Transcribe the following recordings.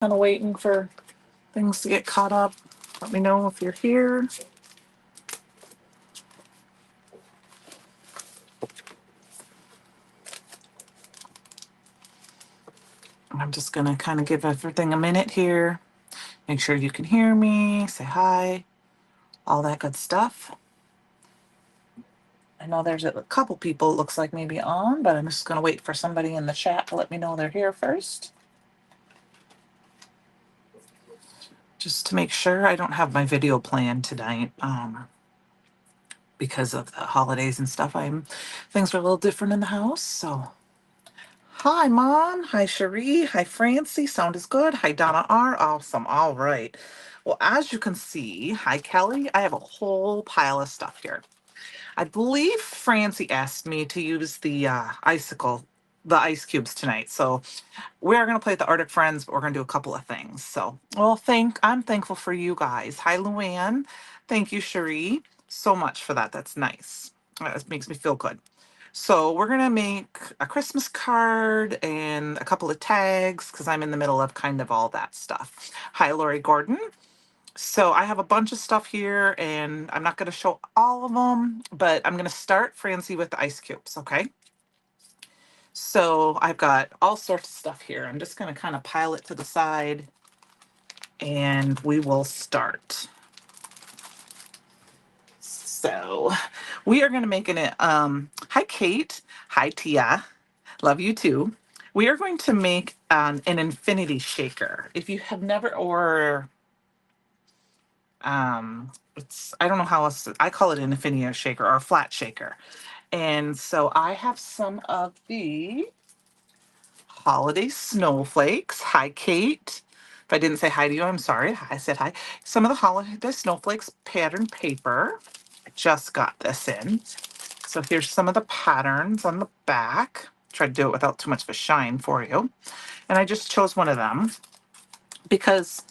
Kind of waiting for things to get caught up. Let me know if you're here. I'm just going to kind of give everything a minute here. Make sure you can hear me, say hi, all that good stuff. I know there's a couple people, it looks like maybe on, but I'm just going to wait for somebody in the chat to let me know they're here first. Just to make sure I don't have my video planned tonight. Because of the holidays and stuff, things are a little different in the house. So, hi, Mom. Hi, Cherie. Hi, Francie. Sound is good. Hi, Donna R. Awesome. All right. Well, as you can see, hi, Kelly. I have a whole pile of stuff here. I believe Francie asked me to use the the ice cubes tonight. So we are going to play with the Arctic Friends, but we're going to do a couple of things. So, well, I'm thankful for you guys. Hi, Luann. Thank you, Cherie, so much for that. That's nice. It makes me feel good. So we're going to make a Christmas card and a couple of tags because I'm in the middle of kind of all that stuff. Hi, Lori Gordon. So I have a bunch of stuff here and I'm not going to show all of them, but I'm going to start, Francie, with the ice cubes, okay? So I've got all sorts of stuff here. I'm just going to kind of pile it to the side and we will start. So we are going to make hi, Kate. Hi, Tia. Love you too. We are going to make an infinity shaker. If you have never, or I don't know how else, I call it an infinity shaker or a flat shaker. And so I have some of the holiday snowflakes. Hi, Kate. If I didn't say hi to you, I'm sorry. I said hi. Some of the holiday snowflakes pattern paper. I just got this in. So here's some of the patterns on the back. Try to do it without too much of a shine for you. And I just chose one of them because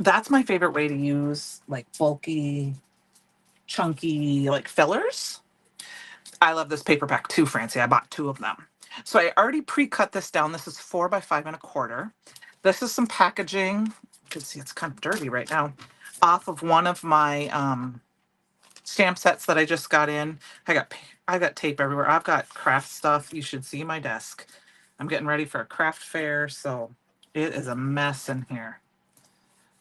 that's my favorite way to use like bulky, chunky like fillers. I love this paperback too, Francie. I bought two of them. So I already pre-cut this down. This is 4 by 5 1/4. This is some packaging. You can see it's kind of dirty right now. Off of one of my stamp sets that I just got in. I got tape everywhere. I've got craft stuff. You should see my desk. I'm getting ready for a craft fair, so it is a mess in here.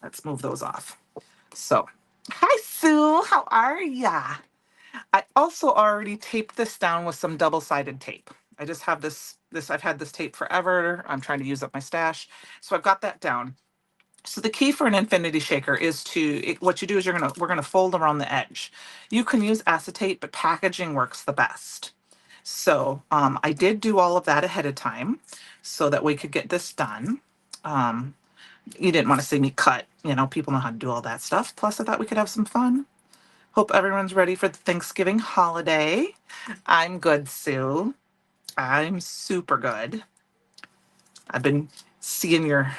Let's move those off. So, hi Sue, how are ya? I also already taped this down with some double-sided tape. I just have I've had this tape forever. I'm trying to use up my stash. So I've got that down. So the key for an infinity shaker is what you do is we're gonna fold around the edge. You can use acetate, but packaging works the best. So I did do all of that ahead of time so that we could get this done. Um, you didn't want to see me cut, people know how to do all that stuff. Plus I thought we could have some fun. Hope everyone's ready for the Thanksgiving holiday. I'm good, Sue. I'm super good. I've been seeing your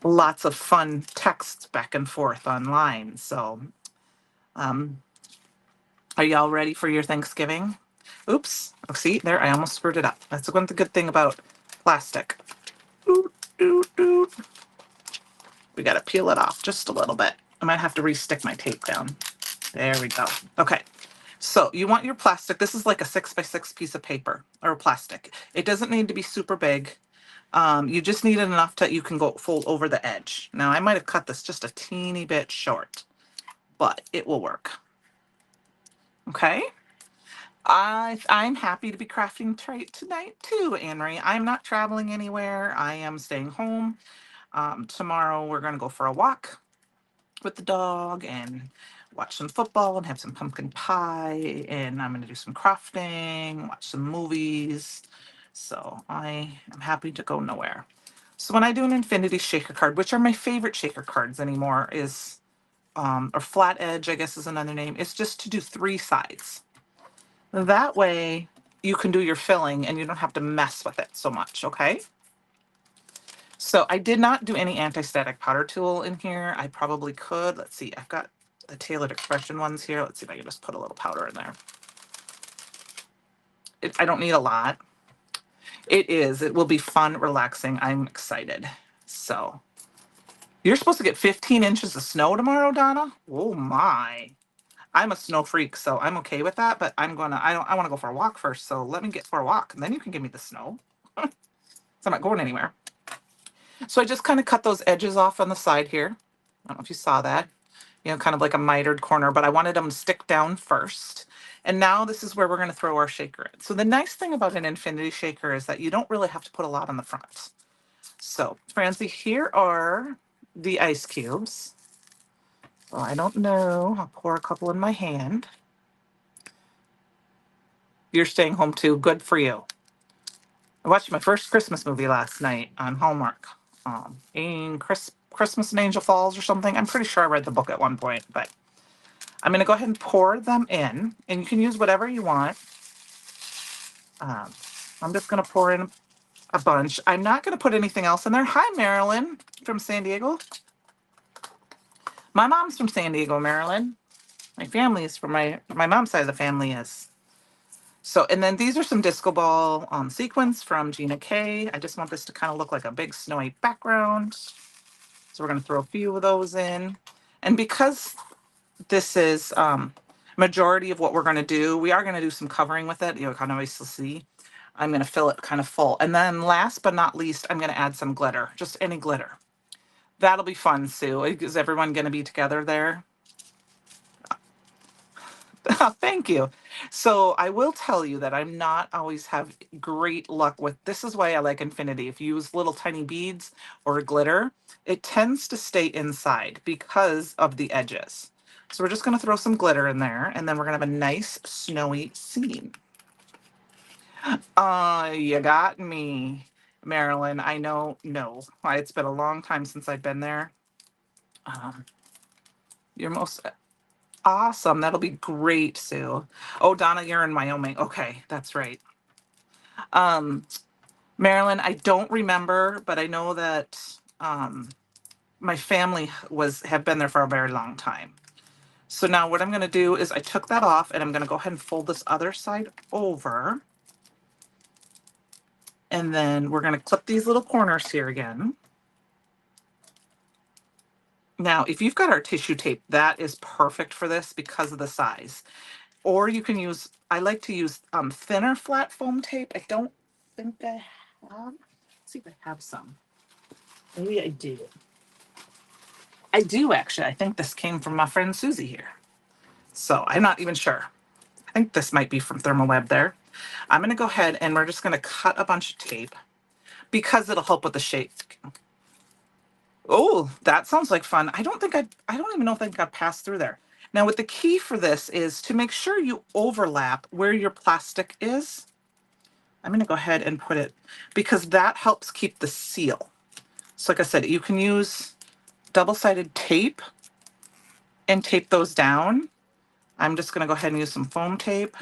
lots of fun texts back and forth online. So, um, are y'all ready for your Thanksgiving? Oops. Oh, see, there, I almost screwed it up. That's one good thing about plastic. Oot, oot, oot. We got to peel it off just a little bit. I might have to re-stick my tape down. There we go. Okay. So you want your plastic. This is like a 6 by 6 piece of paper or plastic. It doesn't need to be super big. You just need it enough that you can go fold over the edge. Now I might have cut this just a teeny bit short, but it will work. Okay. I'm happy to be crafting tonight too, Anne Marie. I'm not traveling anywhere. I am staying home. Tomorrow we're going to go for a walk with the dog and watch some football and have some pumpkin pie. And I'm going to do some crafting, watch some movies. So I am happy to go nowhere. So when I do an infinity shaker card, which are my favorite shaker cards anymore, is or flat edge, I guess is another name. It's just to do 3 sides. That way you can do your filling and you don't have to mess with it so much, okay? So I did not do any anti-static powder tool in here. I probably could. Let's see. I've got the Tailored Expression ones here. Let's see if I can just put a little powder in there. I don't need a lot. It is. It will be fun, relaxing. I'm excited. So you're supposed to get 15 inches of snow tomorrow, Donna? Oh my. I'm a snow freak, so I'm okay with that, but I want to go for a walk first. So let me get for a walk and then you can give me the snow. So I'm not going anywhere. So I just kind of cut those edges off on the side here. I don't know if you saw that, kind of like a mitered corner, but I wanted them to stick down first. And now this is where we're going to throw our shaker in. So the nice thing about an infinity shaker is that you don't really have to put a lot on the front. So Francie, here are the ice cubes. Well, I don't know. I'll pour a couple in my hand. You're staying home too. Good for you. I watched my first Christmas movie last night on Hallmark. Christmas in Angel Falls or something. I'm pretty sure I read the book at one point, but I'm going to go ahead and pour them in, and you can use whatever you want. Um, I'm just going to pour in a bunch. I'm not going to put anything else in there. Hi, Marilyn from San Diego. My mom's from San Diego, Maryland. My family is from my mom's side of the family is. So, and then these are some disco ball sequins from Gina K. I just want this to kind of look like a big snowy background. So we're going to throw a few of those in. And because this is majority of what we're going to do, we are going to do some covering with it. You can obviously see. I'm going to fill it kind of full. And then last but not least, I'm going to add some glitter, just any glitter. That'll be fun, Sue. Is everyone going to be together there? Thank you. So I will tell you that I'm not always have great luck with this is why I like Infinity. If you use little tiny beads or glitter, it tends to stay inside because of the edges. So we're just going to throw some glitter in there and then we're going to have a nice snowy scene. You got me, Marilyn. I know, no, it's been a long time since I've been there. You're most awesome. That'll be great, Sue. Oh, Donna, you're in Wyoming. Okay, that's right. Um, Marilyn, I don't remember, but I know that my family have been there for a very long time. So now what I'm going to do is I took that off and I'm going to go ahead and fold this other side over. And then we're going to clip these little corners here again. Now, if you've got our tissue tape, that is perfect for this because of the size. Or you can use, I like to use thinner flat foam tape. I don't think I have. Let's see if I have some. Maybe I do. I do actually. I think this came from my friend Susie here. So I'm not even sure. I think this might be from Thermoweb there. I'm going to go ahead and we're just going to cut a bunch of tape because it'll help with the shape. Oh, that sounds like fun. I don't even know if I got passed through there. Now, what the key for this is to make sure you overlap where your plastic is. I'm going to go ahead and put it because that helps keep the seal. So like I said, you can use double-sided tape and tape those down. I'm just going to go ahead and use some foam tape.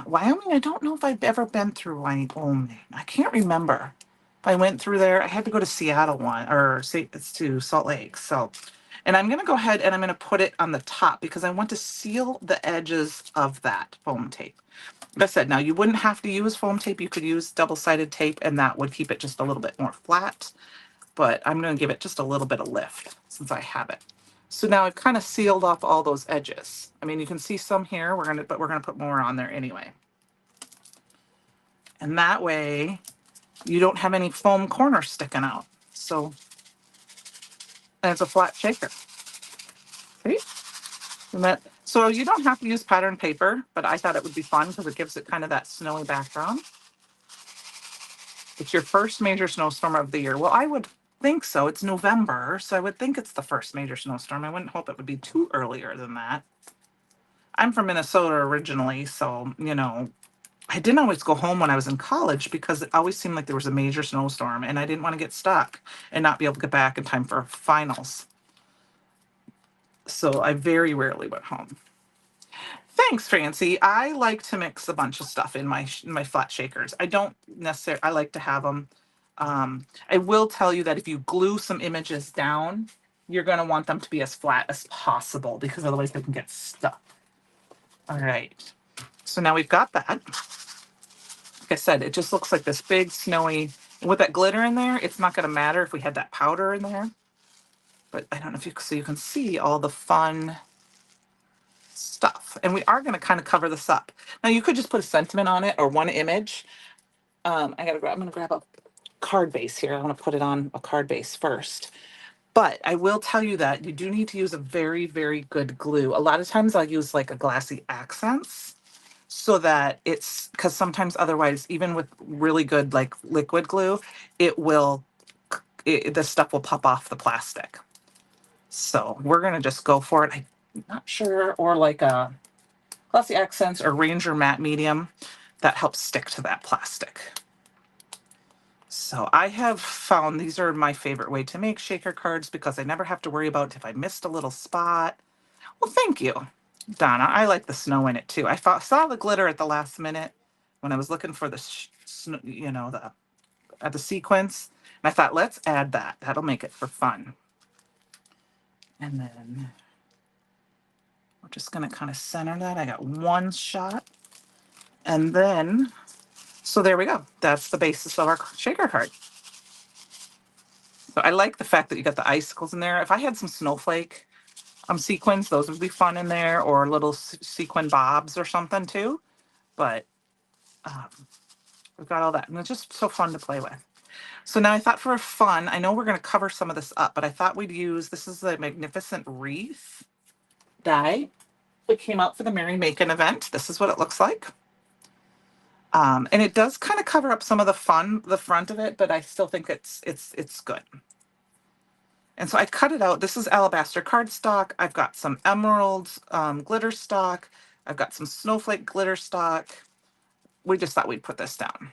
Wyoming, I don't know if I've ever been through Wyoming. I can't remember if I went through there. I had to go to Seattle it's to Salt Lake. So, and I'm going to go ahead and I'm going to put it on the top because I want to seal the edges of that foam tape. Like I said, now you wouldn't have to use foam tape. You could use double-sided tape and that would keep it just a little bit more flat. But I'm going to give it just a little bit of lift since I have it. So now I've kind of sealed off all those edges. I mean, you can see some here, but we're gonna put more on there anyway. And that way you don't have any foam corners sticking out. So, and it's a flat shaker. See? So you don't have to use pattern paper, but I thought it would be fun because it gives it kind of that snowy background. It's your first major snowstorm of the year. Well, I would think so. It's November, so I would think it's the first major snowstorm. I wouldn't hope it would be too earlier than that. I'm from Minnesota originally, so, I didn't always go home when I was in college because it always seemed like there was a major snowstorm and I didn't want to get stuck and not be able to get back in time for finals. So I very rarely went home. Thanks, Francie. I like to mix a bunch of stuff in my flat shakers. I don't necessarily, I like to have them. I will tell you that if you glue some images down, you're going to want them to be as flat as possible because otherwise they can get stuck. All right. So now we've got that. like I said, it just looks like this big snowy, and with that glitter in there, it's not going to matter if we had that powder in there. But I don't know if you, so you can see all the fun stuff. And we are going to kind of cover this up. Now you could just put a sentiment on it or one image. I'm going to grab a card base here. I want to put it on a card base first. But I will tell you that you do need to use a very, very good glue. A lot of times I'll use like a glassy accents so that it's, because sometimes otherwise, even with really good like liquid glue, it will, the stuff will pop off the plastic. So we're going to just go for it. I'm not sure, or like a glossy accents or Ranger matte medium that helps stick to that plastic. So I have found these are my favorite way to make shaker cards because I never have to worry about if I missed a little spot. Well, thank you, Donna. I like the snow in it too. I saw the glitter at the last minute when I was looking for the, you know, the sequence. And I thought, let's add that. That'll make it for fun. And then we're just going to kind of center that. I got one shot. And then, so there we go. That's the basis of our shaker card. So I like the fact that you got the icicles in there. If I had some snowflake sequins, those would be fun in there, or little sequin bobs or something too. But we've got all that, and it's just so fun to play with. So now I thought for fun, I know we're going to cover some of this up, but I thought we'd use, this is the Magnificent Wreath die that came out for the Merry Macon event. This is what it looks like. And it does kind of cover up some of the fun, the front of it, but I still think it's good. And so I cut it out. This is alabaster cardstock. I've got some emerald glitter stock. I've got some snowflake glitter stock. We just thought we'd put this down.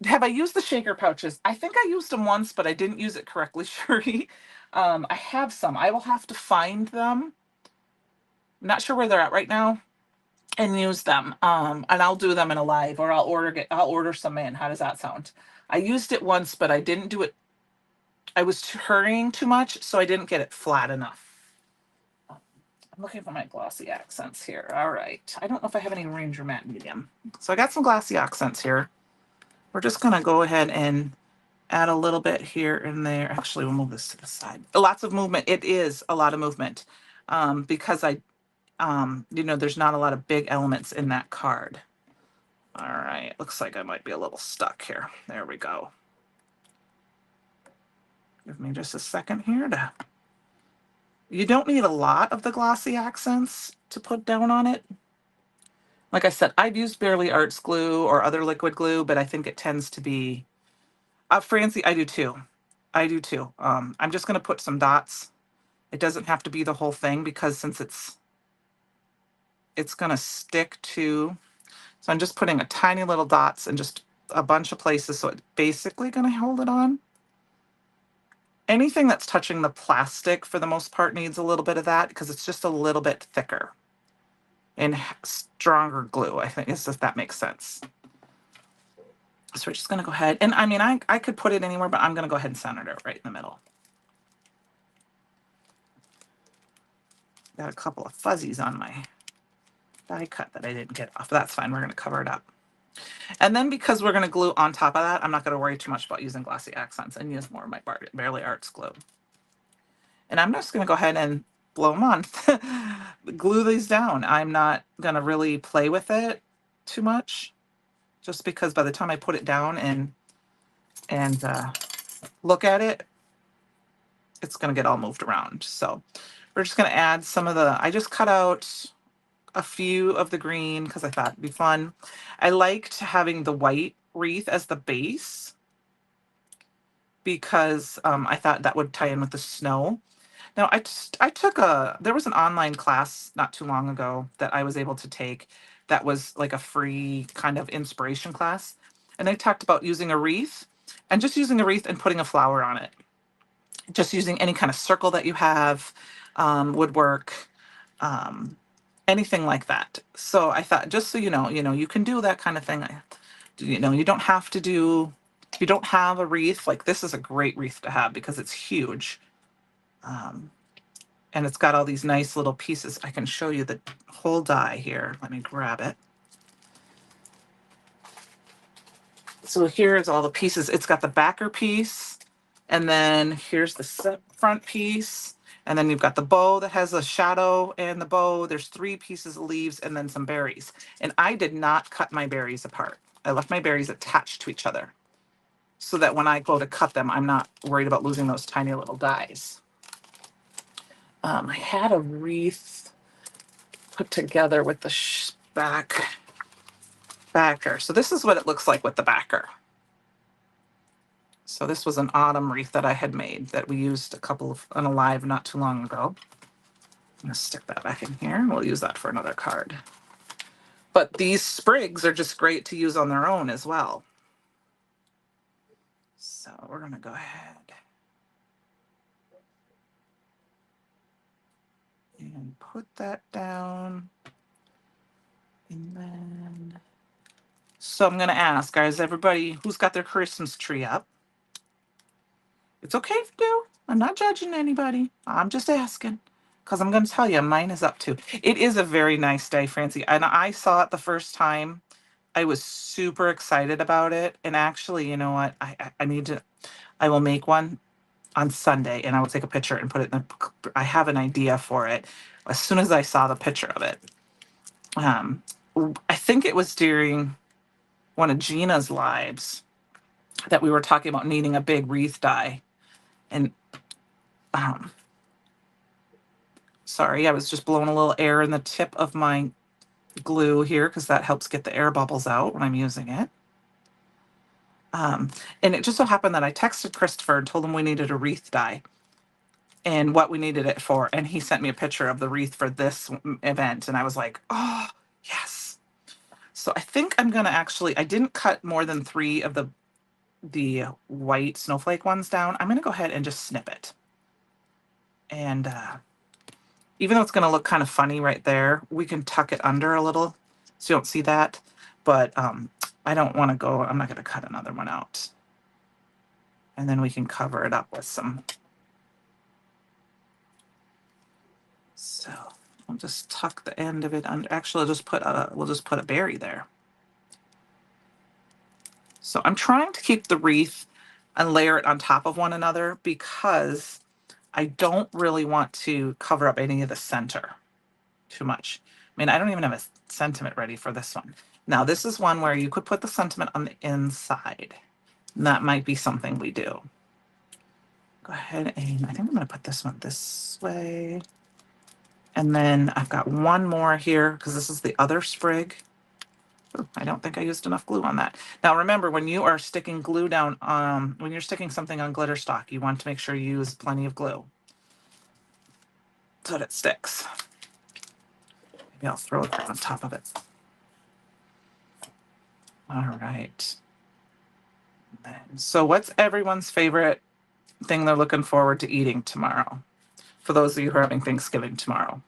Have I used the shaker pouches? I think I used them once, but I didn't use it correctly, Sherry. I have some. I will have to find them. I'm not sure where they're at right now, and use them. And I'll do them in a live, or I'll order some in. How does that sound? I used it once, but I didn't do it. I was hurrying too much, so I didn't get it flat enough. I'm looking for my glossy accents here. All right. I don't know if I have any Ranger matte medium. So I got some glossy accents here. We're just going to go ahead and add a little bit here and there. Actually, we'll move this to the side. Lots of movement. It is a lot of movement because there's not a lot of big elements in that card. All right. Looks like I might be a little stuck here. There we go. Give me just a second here to... You don't need a lot of the glossy accents to put down on it. Like I said, I've used Barely Arts glue or other liquid glue, but I think it tends to be... Francie, I do too. I do too. I'm just going to put some dots. It doesn't have to be the whole thing because since it's going to stick to... So I'm just putting a tiny little dots in just a bunch of places. So it's basically going to hold it on. Anything that's touching the plastic for the most part needs a little bit of that because it's just a little bit thicker and stronger glue, I think, if that makes sense. So we're just going to go ahead. And I mean, I could put it anywhere, but I'm going to go ahead and center it right in the middle. Got a couple of fuzzies on my die cut that I didn't get off. That's fine. We're going to cover it up. And then because we're going to glue on top of that, I'm not going to worry too much about using glossy accents and use more of my Barely Arts glue. And I'm just going to go ahead and blow them on. Glue these down. I'm not going to really play with it too much, just because by the time I put it down and look at it, it's going to get all moved around. So we're just going to add some of the... I just cut out a few of the green because I thought it'd be fun. I liked having the white wreath as the base because I thought that would tie in with the snow. Now, there was an online class not too long ago that I was able to take that was like a free kind of inspiration class. And they talked about using a wreath and just using a wreath and putting a flower on it. Just using any kind of circle that you have would work. Anything like that. So I thought, just so you know, you can do that kind of thing. You don't have to do, if you don't have a wreath, like this is a great wreath to have because it's huge. And it's got all these nice little pieces. I can show you the whole die here. Let me grab it. So here's all the pieces. It's got the backer piece, and then here's the front piece, and then you've got the bow that has a shadow and the bow. There's 3 pieces of leaves and then some berries. And I did not cut my berries apart. I left my berries attached to each other so that when I go to cut them, I'm not worried about losing those tiny little dies. I had a wreath put together with the backer. So this is what it looks like with the backer. So this was an autumn wreath that I had made that we used on a live not too long ago. I'm gonna stick that back in here. We'll use that for another card. But these sprigs are just great to use on their own as well. So we're gonna go ahead and put that down. And then, so I'm gonna ask, guys, everybody who's got their Christmas tree up? It's okay if you do. I'm not judging anybody. I'm just asking. Because I'm going to tell you, mine is up too. It is a very nice day, Francie. And I saw it the first time. I was super excited about it. And actually, you know what? I will make one on Sunday and I will take a picture and put it in I have an idea for it as soon as I saw the picture of it. Um, I think it was during one of Gina's lives that we were talking about needing a big wreath die. And um, sorry, I was just blowing a little air in the tip of my glue here because that helps get the air bubbles out when I'm using it. And it just so happened that I texted Christopher and told him we needed a wreath die and what we needed it for. And he sent me a picture of the wreath for this event. And I was like, oh, yes. So I think I'm going to I didn't cut more than 3 of the white snowflake ones down. I'm going to go ahead and just snip it. And even though it's going to look kind of funny right there, we can tuck it under a little so you don't see that. But I don't want to go, I'm not going to cut another one out. And then we can cover it up with some. So I'll just tuck the end of it under. Actually, we'll just put a berry there. So I'm trying to keep the wreath and layer it on top of one another because I don't really want to cover up any of the center too much. I mean, I don't even have a sentiment ready for this one. Now, this is one where you could put the sentiment on the inside. And that might be something we do. Go ahead and I think I'm going to put this one this way. And then I've got one more here because this is the other sprig. Ooh, I don't think I used enough glue on that. Now, remember, when you are sticking glue down, when you're sticking something on glitter stock, you want to make sure you use plenty of glue so that it sticks. Maybe I'll throw it on top of it. All right. So what's everyone's favorite thing they're looking forward to eating tomorrow? For those of you who are having Thanksgiving tomorrow.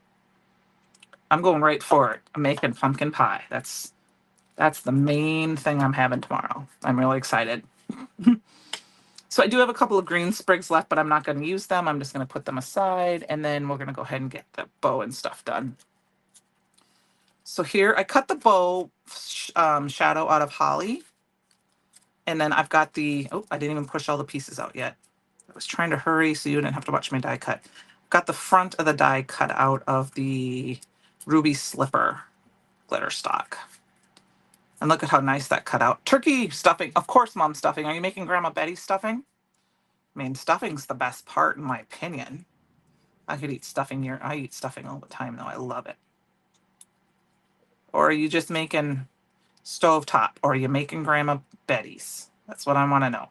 I'm going right for it. I'm making pumpkin pie. That's the main thing I'm having tomorrow. I'm really excited. So I do have a couple of green sprigs left, but I'm not going to use them. I'm just going to put them aside, and then we're going to go ahead and get the bow and stuff done. So here, I cut the bow shadow out of holly. And then I've got I didn't even push all the pieces out yet. I was trying to hurry so you didn't have to watch my die cut. Got the front of the die cut out of the Ruby Slipper glitter stock. And look at how nice that cut out. Turkey stuffing. Of course, Mom, stuffing. Are you making Grandma Betty's stuffing? I mean, stuffing's the best part, in my opinion. I eat stuffing all the time, though. I love it. Or are you just making stovetop? Or are you making Grandma Betty's? That's what I want to know.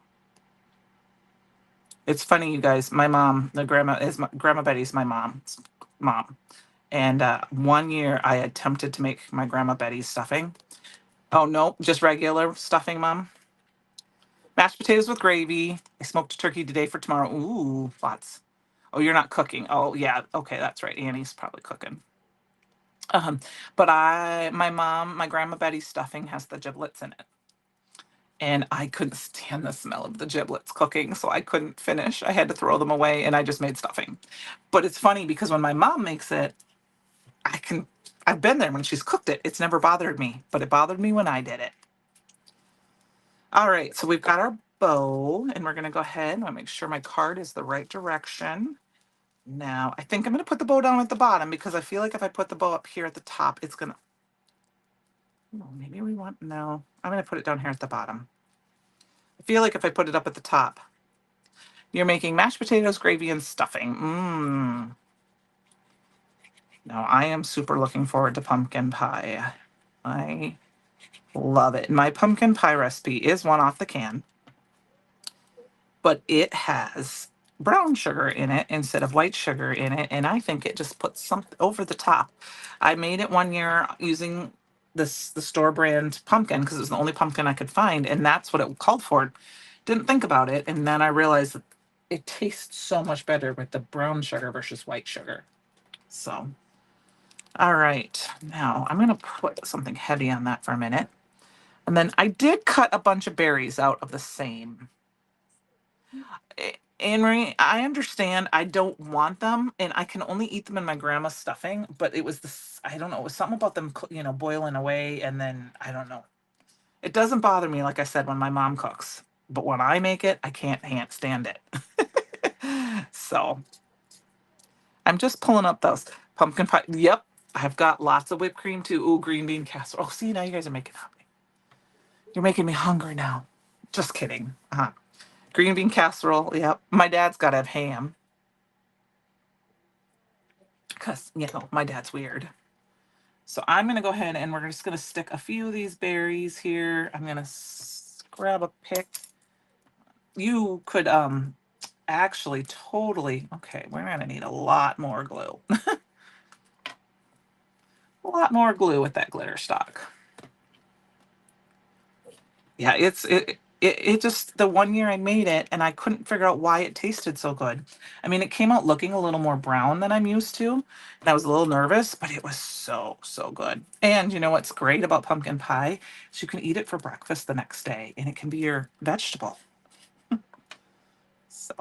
It's funny, you guys. My mom, Grandma Betty's my mom's mom. And one year I attempted to make my Grandma Betty's stuffing. Oh, no, just regular stuffing, Mom. Mashed potatoes with gravy. I smoked a turkey today for tomorrow. Ooh, lots. Oh, you're not cooking. Oh, yeah. Okay, that's right. Annie's probably cooking. But my Grandma Betty's stuffing has the giblets in it. And I couldn't stand the smell of the giblets cooking, so I couldn't finish. I had to throw them away, and I just made stuffing. But it's funny because when my mom makes it, I've been there when she's cooked it. It's never bothered me, but it bothered me when I did it. All right, so we've got our bow, and we're gonna go ahead and make sure my card is the right direction. Now, I think I'm gonna put the bow down at the bottom because I feel like if I put the bow up here at the top, it's gonna, oh, maybe we want, no, I'm gonna put it down here at the bottom. I feel like if I put it up at the top, you're making mashed potatoes, gravy, and stuffing. Mmm. Now, I am super looking forward to pumpkin pie. I love it. My pumpkin pie recipe is one off the can, but it has brown sugar in it instead of white sugar in it, and I think it just puts something over the top. I made it one year using the store brand pumpkin because it was the only pumpkin I could find, and that's what it called for. Didn't think about it, and then I realized that it tastes so much better with the brown sugar versus white sugar. So, all right, now I'm gonna put something heavy on that for a minute. And then I did cut a bunch of berries out of the same. Anne Marie, I understand I don't want them and I can only eat them in my grandma's stuffing, but it was this, I don't know, it was something about them, boiling away. And then I don't know. It doesn't bother me, like I said, when my mom cooks, but when I make it, I can't stand it. So I'm just pulling up those pumpkin pie. Yep. I've got lots of whipped cream too. Ooh, green bean casserole. Oh, see, now you guys are making hungry. You're making me hungry now. Just kidding. Green bean casserole. Yep. My dad's got to have ham because, my dad's weird. So I'm going to go ahead and we're just going to stick a few of these berries here. I'm going to grab a pick. You could actually totally, okay, we're going to need a lot more glue. A lot more glue with that glitter stock. Yeah, it just, the one year I made it and I couldn't figure out why it tasted so good. I mean, it came out looking a little more brown than I'm used to, and I was a little nervous, but it was so good. And you know what's great about pumpkin pie is you can eat it for breakfast the next day, and it can be your vegetable. So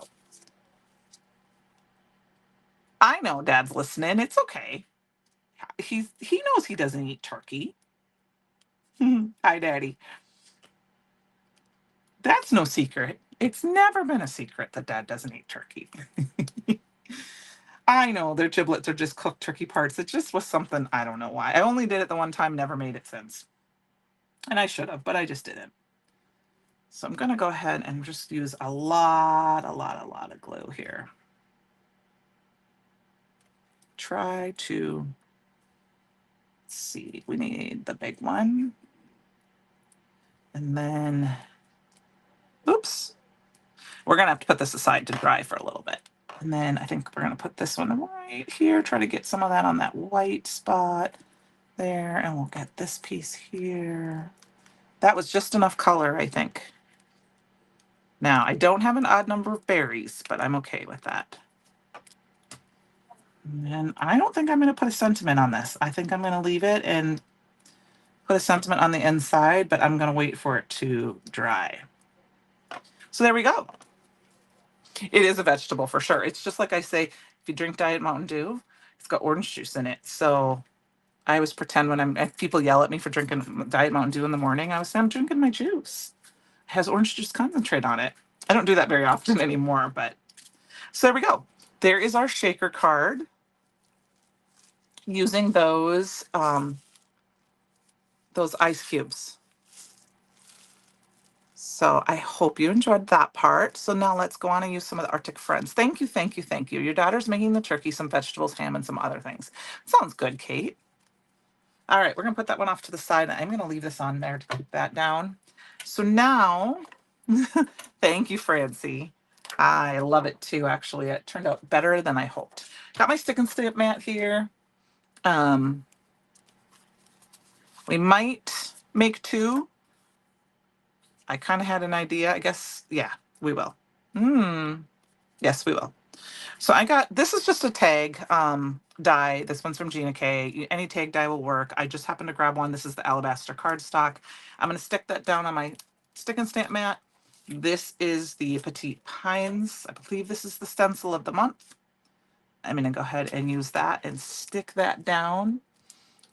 I know Dad's listening. It's okay. He knows he doesn't eat turkey. Hi, Daddy. That's no secret. It's never been a secret that Dad doesn't eat turkey. I know their giblets are just cooked turkey parts. It just was something, I don't know why. I only did it the one time, never made it since. And I should have, but I just didn't. So I'm going to go ahead and just use a lot of glue here. Try to, let's see, we need the big one. And then, oops, we're going to have to put this aside to dry for a little bit. And then I think we're going to put this one right here, try to get some of that on that white spot there. And we'll get this piece here. That was just enough color, I think. Now, I don't have an odd number of berries, but I'm okay with that. And I don't think I'm going to put a sentiment on this. I think I'm going to leave it and put a sentiment on the inside, but I'm going to wait for it to dry. So there we go. It is a vegetable for sure. It's just like I say, if you drink Diet Mountain Dew, it's got orange juice in it. So I always pretend when if people yell at me for drinking Diet Mountain Dew in the morning, I was saying I'm drinking my juice. It has orange juice concentrate on it. I don't do that very often anymore, but so there we go. There is our shaker card using those ice cubes. So I hope you enjoyed that part. So now let's go on and use some of the Arctic Friends. Thank you, thank you, thank you. Your daughter's making the turkey, some vegetables, ham, and some other things. Sounds good, Kate. All right, we're gonna put that one off to the side. I'm gonna leave this on there to keep that down. So now, thank you, Francie. I love it too, actually. It turned out better than I hoped. Got my stick and stamp mat here. We might make two. I kind of had an idea. I guess, yeah, we will. Yes, we will. So I got, this is just a tag die. This one's from Gina K. Any tag die will work. I just happened to grab one. This is the alabaster cardstock. I'm going to stick that down on my stick and stamp mat. This is the Petite Pines. I believe this is the stencil of the month. I'm going to go ahead and use that and stick that down.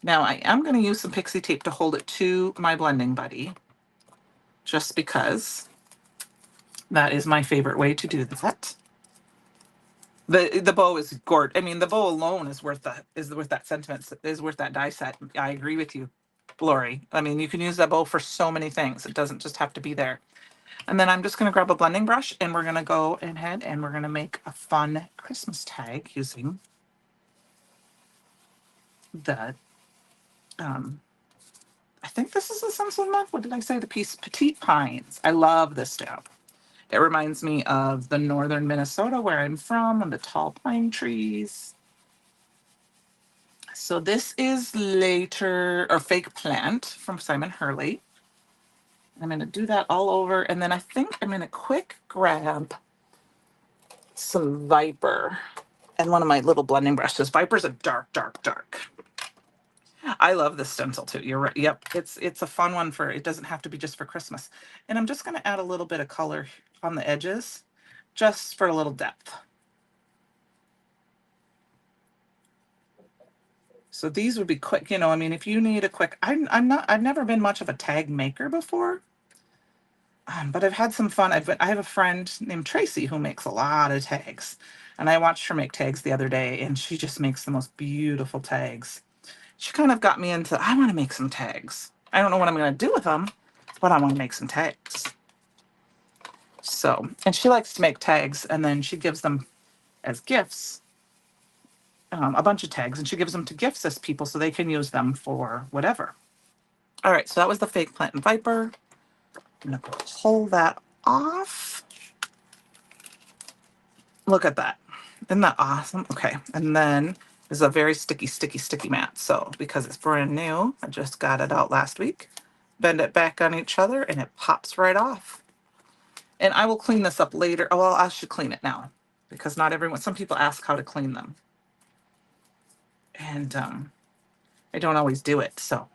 Now I am going to use some pixie tape to hold it to my blending buddy. just because that is my favorite way to do that. The bow is gorgeous. I mean, the bow alone is worth that sentiment, is worth that die set. I agree with you, Lori. I mean, you can use that bow for so many things. It doesn't just have to be there. And then I'm just going to grab a blending brush and we're going to go ahead and we're going to make a fun Christmas tag using the, I think this is the Simpson month. What did I say? The piece Petite Pines. I love this stamp. It reminds me of the northern Minnesota where I'm from and the tall pine trees. So this is Later or Fake Plant from Simon Hurley. I'm going to do that all over. And then I think I'm going to quick grab some Viper and one of my little blending brushes. Viper's a dark, dark, dark. I love this stencil too. You're right. Yep. It's a fun one for, it doesn't have to be just for Christmas. And I'm just going to add a little bit of color on the edges just for a little depth. So these would be quick, you know, I mean, if you need a quick, I've never been much of a tag maker before, but I've had some fun. I have a friend named Tracy who makes a lot of tags, and I watched her make tags the other day, and she just makes the most beautiful tags. She kind of got me into, I want to make some tags. I don't know what I'm going to do with them, but I want to make some tags. So, and she likes to make tags, and then she gives them as gifts, a bunch of tags, and she gives them to gifts as people so they can use them for whatever. All right, so that was the Fake Plant and Viper. I'm going to pull that off. Look at that. Isn't that awesome? Okay, and then this is a very sticky, sticky, sticky mat. So because it's brand new, I just got it out last week. Bend it back on each other and it pops right off. And I will clean this up later. Oh, well, I should clean it now because not everyone, some people ask how to clean them. And I don't always do it. So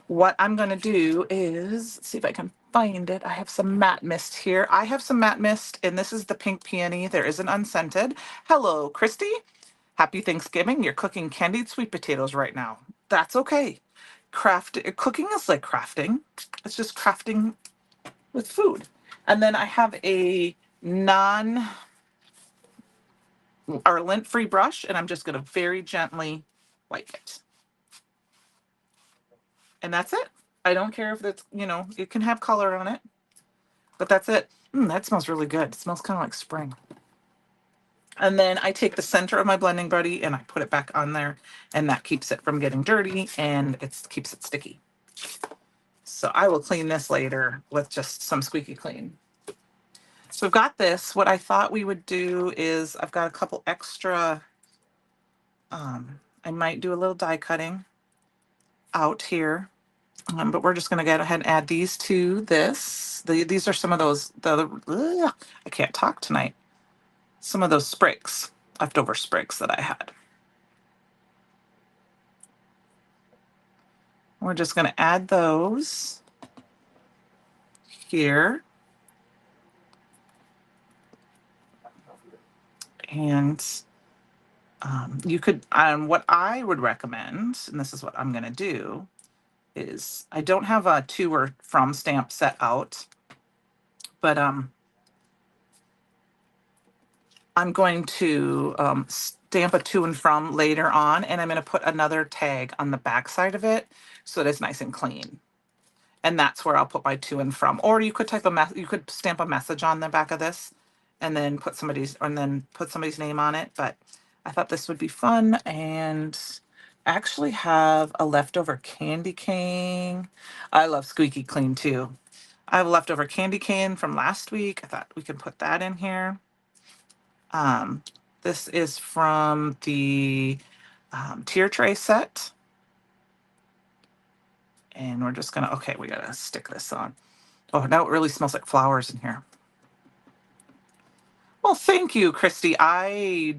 what I'm going to do is see if I can find it. I have some matte mist here. I have some matte mist, and this is the pink peony. There is an unscented. Hello, Christy. Happy Thanksgiving. You're cooking candied sweet potatoes right now. That's okay. Cooking is like crafting. It's just crafting with food. And then I have a non or lint-free brush, and I'm just going to very gently wipe it. And that's it. I don't care if it's, you know, it can have color on it, but that's it. That smells really good. It smells kind of like spring. And then I take the center of my blending buddy and I put it back on there, and that keeps it from getting dirty and it keeps it sticky. So I will clean this later with just some squeaky clean. So I've got this. What I thought we would do is I've got a couple extra, I might do a little die cutting out here. But we're just going to go ahead and add these to this. These are some of those, I can't talk tonight. Some of those sprigs, leftover sprigs that I had. We're just going to add those here. And you could, what I would recommend, and this is what I'm going to do, is I don't have a to or from stamp set out, but I'm going to stamp a to and from later on, and I'm going to put another tag on the back side of it so that it's nice and clean. And that's where I'll put my to and from. Or you could you could stamp a message on the back of this and then put somebody's name on it. But I thought this would be fun, and I actually have a leftover candy cane. I love squeaky clean too. I have a leftover candy cane from last week. I thought we could put that in here. This is from the tier tray set. And we're just gonna, okay, we gotta stick this on. Oh, now it really smells like flowers in here. Well, thank you, Christy. I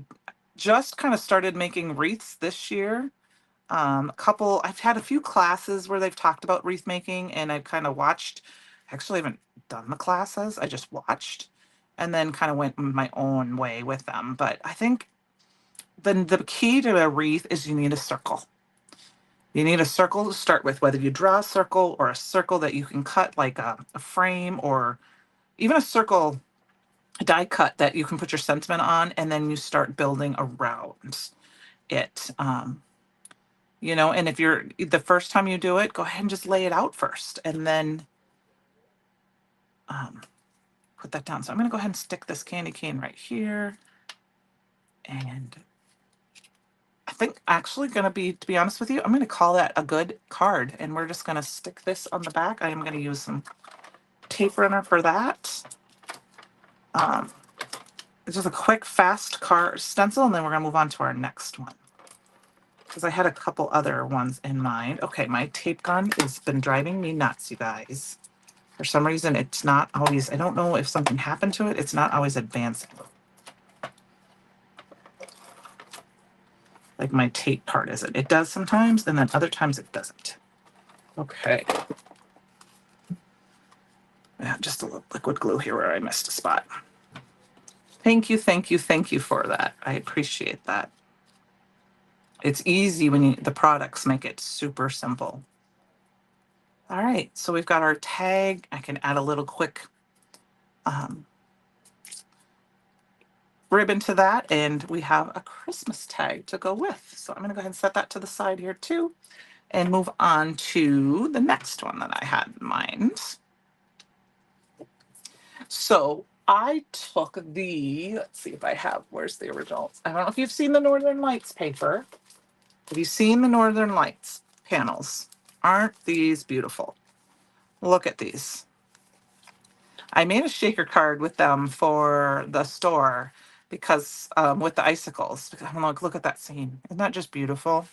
just kind of started making wreaths this year. I've had a few classes where they've talked about wreath making, and I've kind of watched. Actually, I haven't done the classes. I just watched and then kind of went my own way with them. But I think the key to a wreath is you need a circle. You need a circle to start with, whether you draw a circle or a circle that you can cut like a frame, or even a circle die cut that you can put your sentiment on, and then you start building around it. You know, and if you're the first time you do it, go ahead and just lay it out first and then um, put that down. So I'm going to go ahead and stick this candy cane right here. And I think actually going to be, to be honest with you, I'm going to call that a good card. And we're just going to stick this on the back. I am going to use some tape runner for that. Um, it's just a quick, fast card stencil, and then we're going to move on to our next one, because I had a couple other ones in mind. Okay, my tape gun has been driving me nuts, you guys. For some reason, it's not always, I don't know if something happened to it, it's not always advancing. Like my tape part isn't. It does sometimes, and then other times it doesn't. Okay. Yeah, just a little liquid glue here where I missed a spot. Thank you, thank you, thank you for that. I appreciate that. It's easy when the products make it super simple. All right, so we've got our tag. I can add a little quick ribbon to that, and we have a Christmas tag to go with. So I'm going to go ahead and set that to the side here too, and move on to the next one that I had in mind. So I took let's see if I have, where's the original? I don't know if you've seen the Northern Lights paper. Have you seen the Northern Lights panels? Aren't these beautiful? Look at these. I made a shaker card with them for the store because with the icicles. I'm like, look at that scene. Isn't that just beautiful?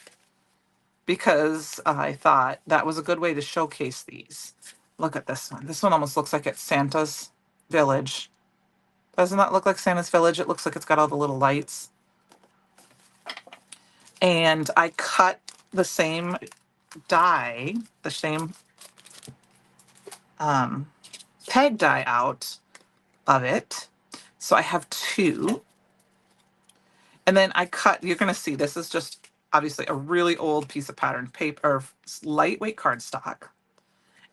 Because I thought that was a good way to showcase these. Look at this one. This one almost looks like it's Santa's village. Doesn't that look like Santa's village? It looks like it's got all the little lights. And I cut the same die, the same tag die out of it. So I have two. And then I cut, you're going to see, this is just obviously a really old piece of patterned paper, or lightweight cardstock.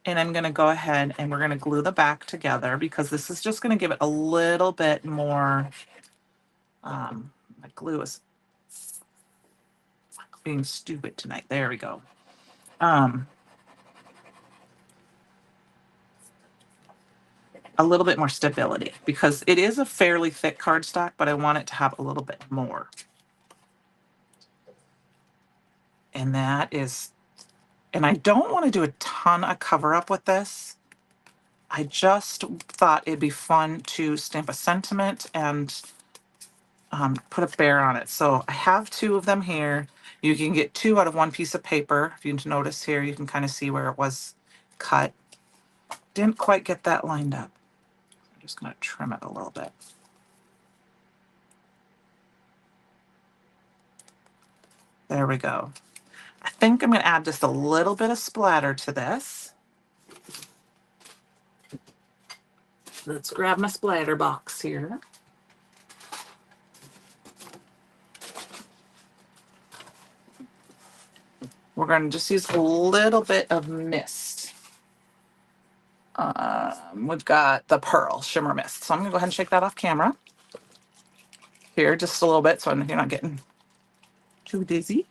And I'm going to go ahead and we're going to glue the back together, because this is just going to give it a little bit more, my glue is being stupid tonight. There we go. A little bit more stability, because it is a fairly thick cardstock, but I want it to have a little bit more. And that is, and I don't want to do a ton of cover up with this. I just thought it'd be fun to stamp a sentiment and put a bear on it. So I have two of them here. You can get two out of one piece of paper. If you notice here, you can kind of see where it was cut. Didn't quite get that lined up. I'm just going to trim it a little bit. There we go. I think I'm going to add just a little bit of splatter to this. Let's grab my splatter box here. We're going to just use a little bit of mist. We've got the Pearl Shimmer Mist. So I'm going to go ahead and shake that off camera. Here, just a little bit, so you're not getting too dizzy.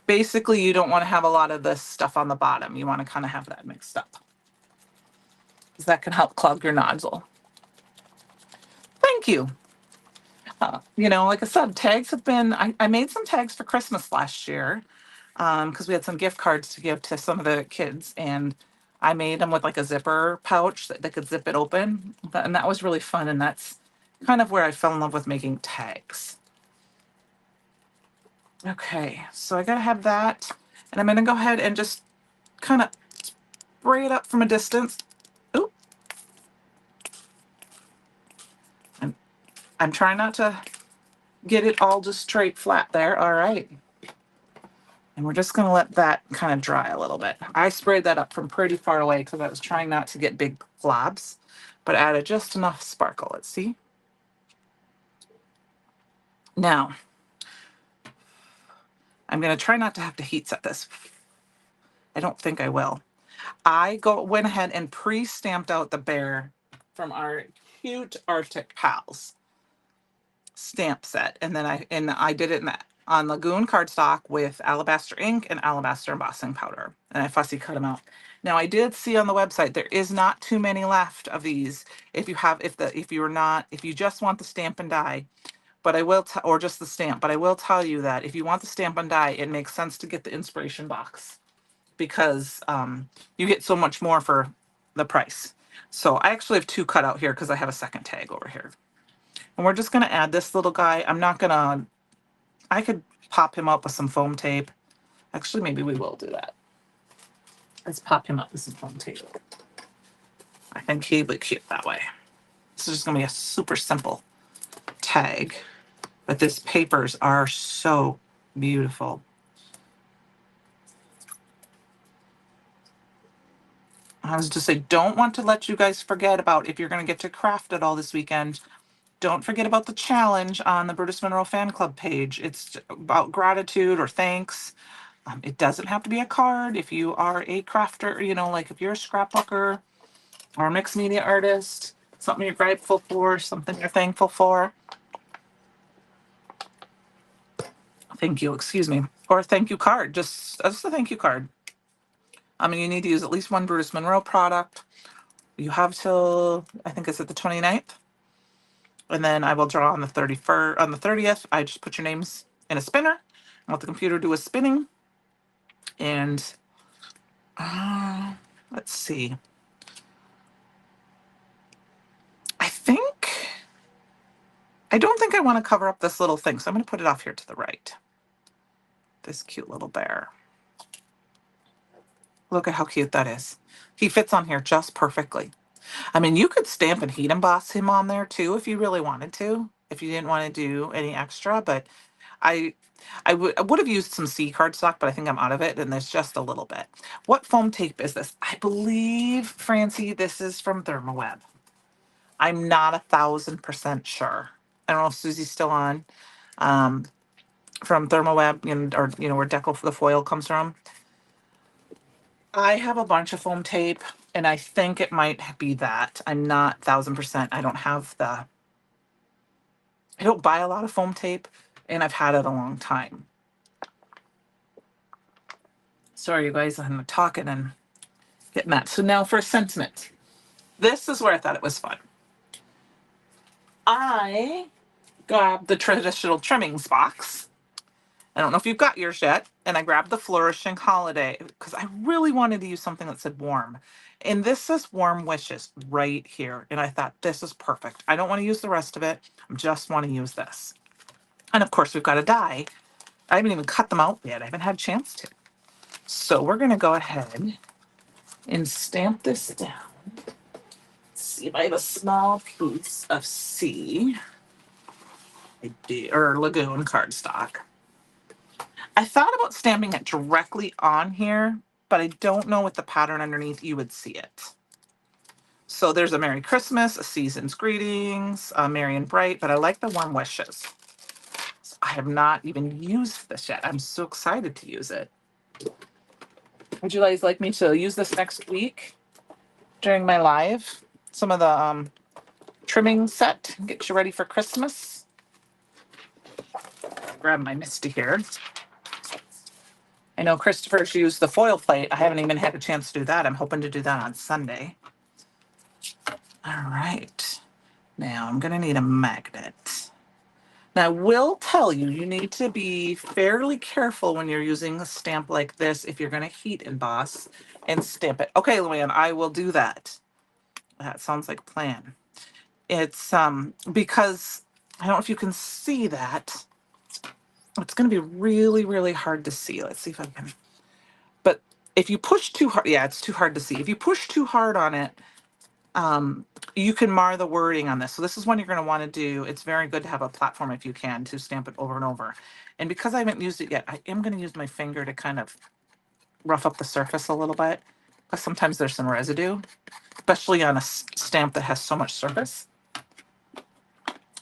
Basically, you don't want to have a lot of this stuff on the bottom. You want to kind of have that mixed up, because that can help clog your nozzle. Thank you. You know, like I said, tags have been, I made some tags for Christmas last year, because we had some gift cards to give to some of the kids, and I made them with like a zipper pouch that they could zip it open, and that was really fun, and that's kind of where I fell in love with making tags. Okay, so I gotta have that, and I'm gonna go ahead and just kind of spray it up from a distance. Ooh. I'm trying not to get it all just straight flat there. All right. And we're just going to let that kind of dry a little bit. I sprayed that up from pretty far away because I was trying not to get big globs, but added just enough sparkle. Let's see. Now, I'm going to try not to have to heat set this. I don't think I will. Went ahead and pre-stamped out the bear from our cute Arctic pals stamp set, and then I did it on Lagoon cardstock with alabaster ink and alabaster embossing powder, and I fussy cut them out. Now I did see on the website there is not too many left of these. If you just want the stamp and die, but or just the stamp, but I will tell you that if you want the stamp and die, it makes sense to get the inspiration box because you get so much more for the price. So I actually have two cut out here because I have a second tag over here. And we're just going to add this little guy. I could pop him up with some foam tape. Actually, maybe we will do that. Let's pop him up with some foam tape. I think he'd be cute that way. This is just going to be a super simple tag. But these papers are so beautiful. I was just saying, don't want to let you guys forget about if you're going to get to craft it all this weekend. Don't forget about the challenge on the Brutus Monroe fan club page. It's about gratitude or thanks. It doesn't have to be a card. If you are a crafter, like if you're a scrapbooker or a mixed media artist, something you're grateful for, something you're thankful for. Thank you, excuse me. Or a thank you card, just a thank you card. You need to use at least one Brutus Monroe product. You have till, I think it's at the 29th. And then I will draw on the 31st, on the 30th. I just put your names in a spinner and let the computer do a spinning. And let's see. I don't think I want to cover up this little thing, so I'm going to put it off here to the right. This cute little bear. Look at how cute that is. He fits on here just perfectly. You could stamp and heat emboss him on there too if you really wanted to, if you didn't want to do any extra, but I would have used some C cardstock, but I think I'm out of it, and there's just a little bit. What foam tape is this? I believe, Francie, this is from Thermoweb. I'm not 1,000% sure. I don't know if Susie's still on. From Thermoweb, or where Deco the foil comes from. I have a bunch of foam tape, and I think it might be that. I'm not 1,000%. I don't buy a lot of foam tape, and I've had it a long time. Sorry, you guys, I'm talking and getting that. So now for a sentiment. This is where I thought it was fun. I grabbed the traditional trimmings box. I don't know if you've got yours yet. And I grabbed the Flourishing Holiday because I really wanted to use something that said warm. And this says warm wishes right here. And I thought, this is perfect. I don't want to use the rest of it. I just want to use this. And of course, we've got a die. I haven't even cut them out yet. I haven't had a chance to. So we're going to go ahead and stamp this down. Let's see if I have a small piece of C. Or Lagoon cardstock. I thought about stamping it directly on here, but I don't know with the pattern underneath you would see it. So there's a Merry Christmas, a Season's Greetings, a Merry and Bright, but I like the warm wishes. So I have not even used this yet. I'm so excited to use it. Would you guys like me to use this next week during my live? Some of the trimming set, get you ready for Christmas. Grab my Misty here. I know Christopher's used the foil plate. I haven't even had a chance to do that. I'm hoping to do that on Sunday. All right. Now I'm going to need a magnet. Now I will tell you, you need to be fairly careful when you're using a stamp like this if you're going to heat emboss and stamp it. Okay, Luann, I will do that. That sounds like a plan. It's because I don't know if you can see that. It's going to be really, really hard to see. Let's see if I can. But if you push too hard, yeah, it's too hard to see. If you push too hard on it, you can mar the wording on this. So this is one you're going to want to do. It's very good to have a platform if you can to stamp it over and over. And because I haven't used it yet, I am going to use my finger to kind of rough up the surface a little bit because sometimes there's some residue, especially on a stamp that has so much surface.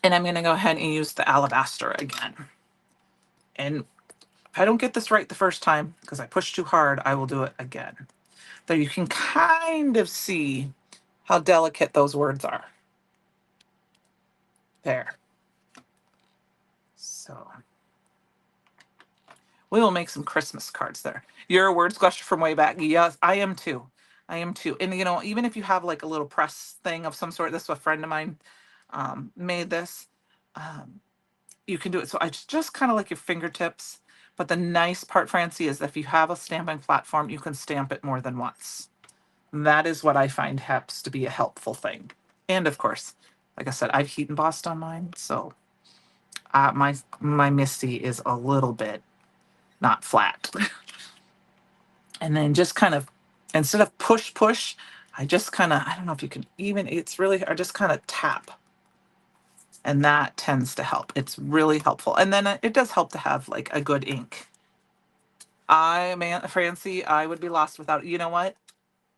And I'm going to go ahead and use the alabaster again. And If I don't get this right the first time, because I pushed too hard, I will do it again. There you can kind of see how delicate those words are. There. So we will make some Christmas cards there. You're a word squasher from way back. Yes, I am too. I am too. And you know, even if you have like a little press thing of some sort, this is a friend of mine made this. Um, you can do it. So I just kind of like your fingertips. But the nice part, Francie, is that if you have a stamping platform, you can stamp it more than once. That is what I find helps to be a helpful thing. And of course, like I said, I've heat embossed on mine, so my Misty is a little bit not flat. And then just kind of, instead of push, I just kind of, I don't know if you can even, it's really, I just kind of tap. And that tends to help. It's really helpful. And then it does help to have like a good ink. Man, Francie, I would be lost without, you know what?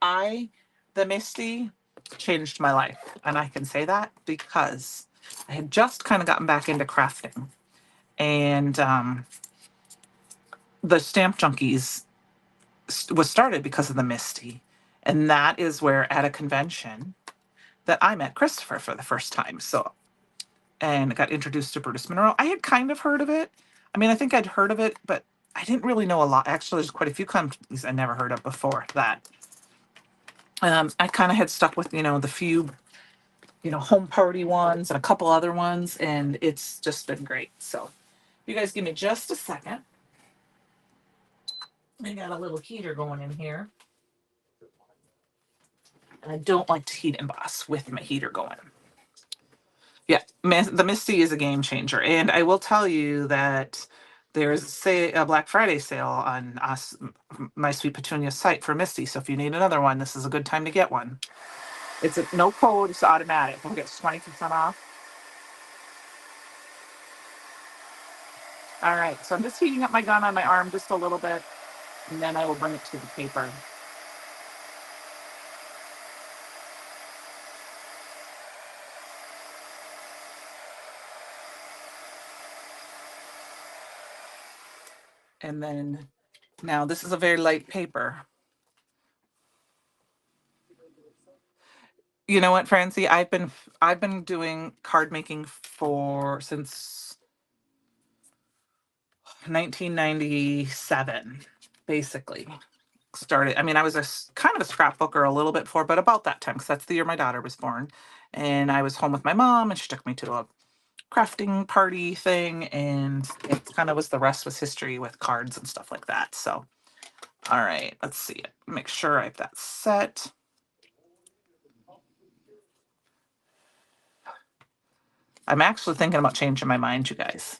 The Misty changed my life. And I can say that because I had just kind of gotten back into crafting. And the Stamp Junkies was started because of the Misty. And that is where at a convention that I met Christopher for the first time. So, and got introduced to Brutus Monroe. I had kind of heard of it. I mean, I think I'd heard of it, but I didn't really know a lot. Actually, there's quite a few companies I never heard of before that. I kind of had stuck with, the few, home party ones and a couple other ones, and it's just been great. So, you guys give me just a second. I got a little heater going in here. And I don't like to heat emboss with my heater going. Yeah, the Misty is a game changer. And I will tell you that there's say a Black Friday sale on My Sweet Petunia site for Misty. So if you need another one, this is a good time to get one. It's no code, it's automatic. We'll get 20% off. All right, so I'm just heating up my gun on my arm just a little bit, and then I will bring it to the paper. And then now this is a very light paper. You know what, Francie? I've been doing card making since 1997, basically. Started. I mean, I was kind of a scrapbooker a little bit before, but about that time, because that's the year my daughter was born, and I was home with my mom, and she took me to a crafting party thing, and it kind of was the rest was history with cards and stuff like that. So, all right, let's see it. Make sure I have that set. I'm actually thinking about changing my mind, you guys.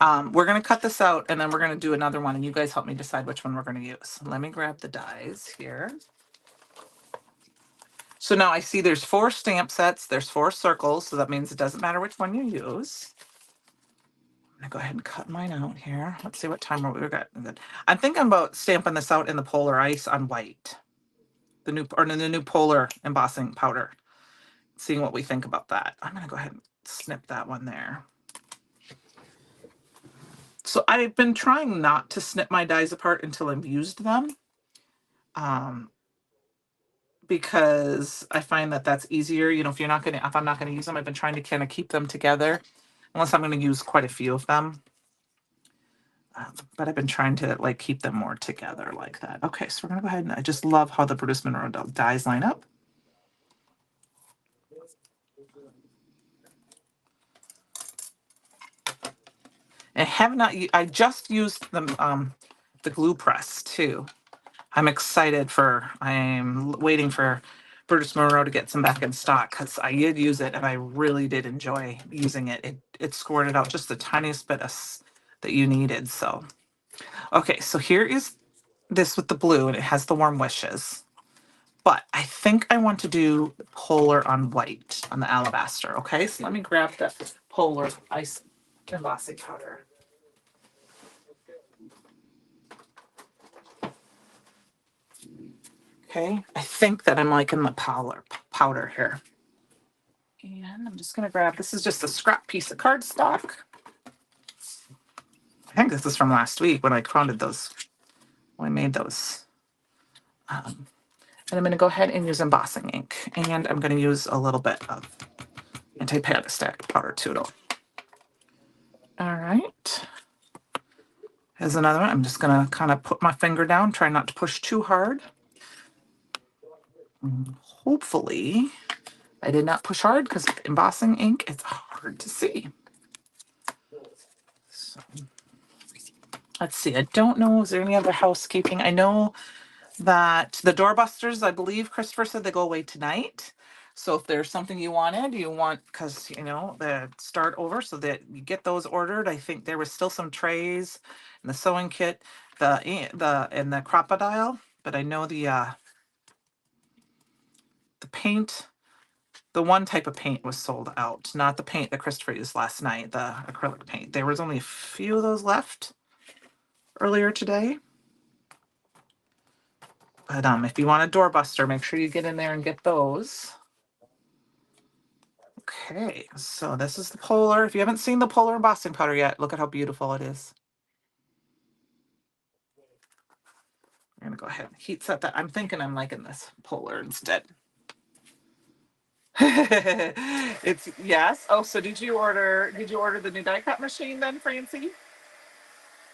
We're going to cut this out and then we're going to do another one and you guys help me decide which one we're going to use. Let me grab the dies here. So now I see there's 4 stamp sets. There's 4 circles. So that means it doesn't matter which one you use. I'm going to go ahead and cut mine out here. Let's see what time we've got. I'm thinking about stamping this out in the polar ice on white. The new polar embossing powder. Seeing what we think about that. I'm going to go ahead and snip that one there. So I've been trying not to snip my dies apart until I've used them. Because I find that that's easier. If I'm not gonna use them, I've been trying to kind of keep them together, unless I'm gonna use quite a few of them. But I've been trying to like keep them more together like that. Okay, so we're gonna go ahead and I just love how the Brutus Monroe dies line up. And have not I just used the glue press too. I'm waiting for Brutus Monroe to get some back in stock because I did use it and I really did enjoy using it. It squirted out just the tiniest bit that you needed. So, okay, so here is this with the blue and it has the warm wishes. But I think I want to do polar on white on the alabaster. Okay, so let me grab the polar ice embossing powder. Okay, I think that I'm liking the powder here. And I'm just going to grab, this is just a scrap piece of cardstock. I think this is from last week when I counted those, when I made those. And I'm going to go ahead and use embossing ink. And I'm going to use a little bit of anti-panic powder too. All right. Here's another one. I'm just going to kind of put my finger down, try not to push too hard. Hopefully, I did not push hard because embossing ink, it's hard to see. So, let's see. I don't know. Is there any other housekeeping? I know that the doorbusters, I believe Christopher said they go away tonight. So if there's something you wanted, because the start over so that you get those ordered. I think there was still some trays in the sewing kit, and the crocodile, but I know the paint, the one type of paint was sold out, not the paint that Christopher used last night, the acrylic paint. There was only a few of those left earlier today. But if you want a doorbuster, make sure you get in there and get those. Okay, so this is the Polar. If you haven't seen the Polar embossing powder yet, look at how beautiful it is. I'm gonna go ahead and heat set that. I'm thinking I'm liking this Polar instead. It's yes. Oh, so did you order the new die cut machine then, Francie?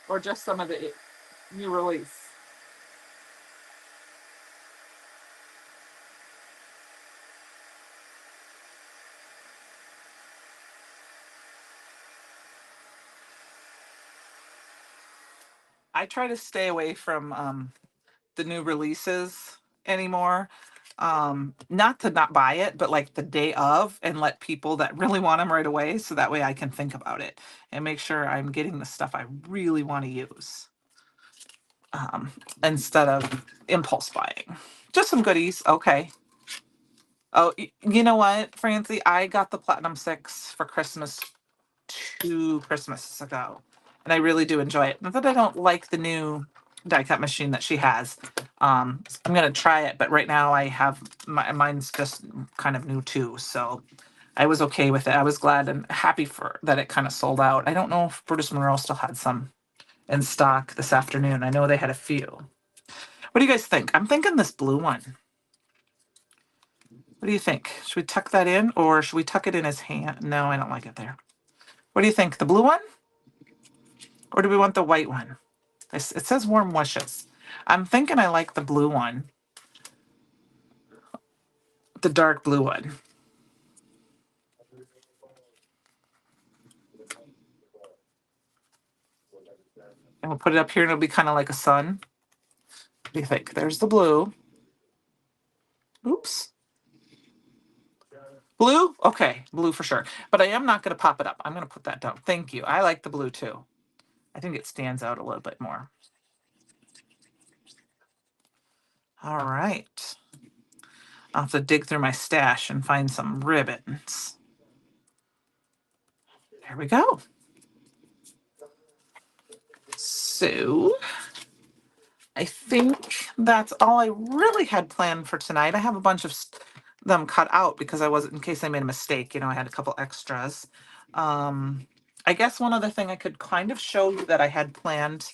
Or just some of the new release? I try to stay away from the new releases anymore. Not to not buy it, but like the day of, and let people that really want them right away, so that way I can think about it and make sure I'm getting the stuff I really want to use, instead of impulse buying. Just some goodies. Okay. Oh, you know what, Francie? I got the Platinum 6 for Christmas 2 Christmases ago, and I really do enjoy it. Not that I don't like the new die cut machine that she has. I'm gonna try it, but right now I have mine's just kind of new too, so I was okay with it. I was glad and happy for that it kind of sold out. I don't know if Brutus Monroe still had some in stock this afternoon. I know they had a few. What do you guys think? I'm thinking this blue one. What do you think? Should we tuck that in, or should we tuck it in his hand? No, I don't like it there. What do you think? The blue one? Or do we want the white one? It says warm wishes. I'm thinking I like the blue one. The dark blue one. And we'll put it up here and it'll be kind of like a sun. What do you think? There's the blue. Oops. Blue? Okay, blue for sure. But I am not going to pop it up. I'm going to put that down. Thank you. I like the blue too. I think it stands out a little bit more. All right. I'll have to dig through my stash and find some ribbons. There we go. So I think that's all I really had planned for tonight. I have a bunch of them cut out because I wasn't, in case I made a mistake, I had a couple extras. I guess one other thing I could kind of show you that I had planned,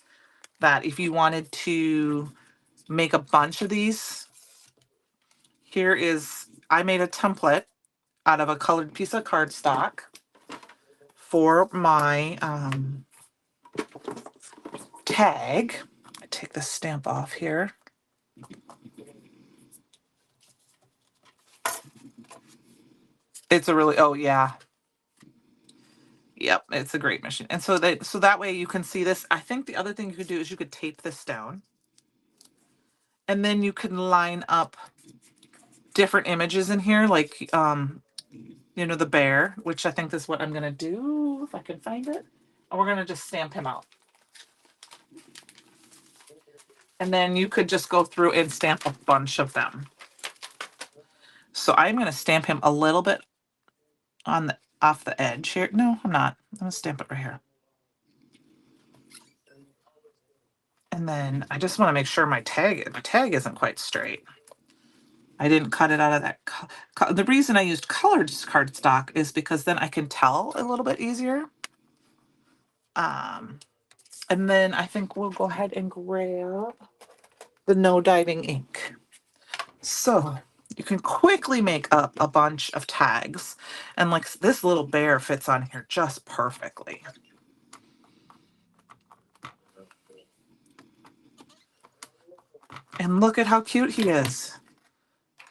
that if you wanted to make a bunch of these, here is, I made a template out of a colored piece of cardstock for my tag. I take the stamp off here. It's a really, oh yeah. Yep, it's a great machine. And so that way you can see this. I think the other thing you could do is you could tape this down. And then you can line up different images in here, like the bear, which I think is what I'm gonna do if I can find it. And we're gonna just stamp him out. And then you could just go through and stamp a bunch of them. So I'm gonna stamp him a little bit off the edge here. No, I'm not. I'm gonna stamp it right here. And then I just want to make sure my tag isn't quite straight. I didn't cut it out of that. The reason I used colored cardstock is because then I can tell a little bit easier. Um, and then I think we'll go ahead and grab the no diving ink. So you can quickly make up a bunch of tags. And like this little bear fits on here just perfectly. And look at how cute he is.